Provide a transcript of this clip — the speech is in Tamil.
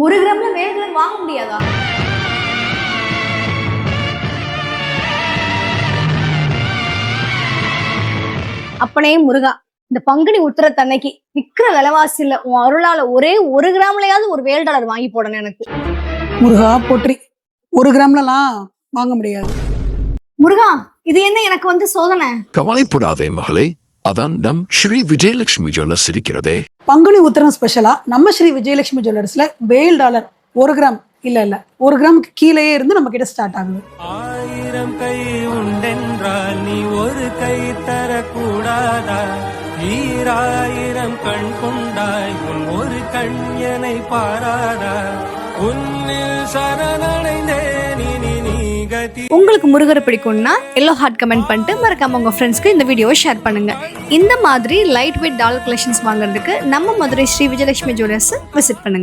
1 கிராம்ல வேல்கலர் வாங்க முடியாதா? அப்பனே முருகா, இந்த பங்குனி உத்திரத்தன்னைக்கு விக்கிற விலைவாசியில உன் அருளால ஒரே 1 கிராம்லயாவது ஒரு $7 வாங்கி போடணும் எனக்கு. முருகா போற்றி. 1 கிராம்லாம் வாங்க முடியாது. முருகா, இது என்ன எனக்கு சோதனை? கவலைப்படாதே மகளே, அதான் நம் ஸ்ரீ விஜயலட்சுமி ஜுவல்லர்ஸ் இருக்கிறதே. பங்குனி உத்திரம் ஸ்பெஷலா நம்ம ஸ்ரீ விஜயலட்சுமி ஜுவல்லர்ஸ்ல $7 1 கிராம் இல்ல 1 கிராமுக்கு கீழேயே இருந்து நம்ம கிட்ட ஸ்டார்ட் ஆகுது. 1000 கை உண்டென்றால் நீ ஒரு கை தரக்கூடாதா? 1000 கண் கொண்டாய் உன் ஒரு கண்யனை பாராதா? உன்னில் சரணடைந்தே நீ கதி. உங்களுக்கு முருகரை பிடிக்கும்னா எல்லோ ஹார்ட் கமெண்ட் பண்ணிட்டு மறக்காம உங்க ஃப்ரெண்ட்ஸ்க்கு இந்த வீடியோவை ஷேர் பண்ணுங்க. இந்த மாதிரி லைட் வெயிட் டாலர் கலெக்ஷன்ஸ் வாங்குறதுக்கு நம்ம மதுரை ஸ்ரீ விஜயலட்சுமி ஜுவல்லர்ஸ் விசிட் பண்ணுங்க.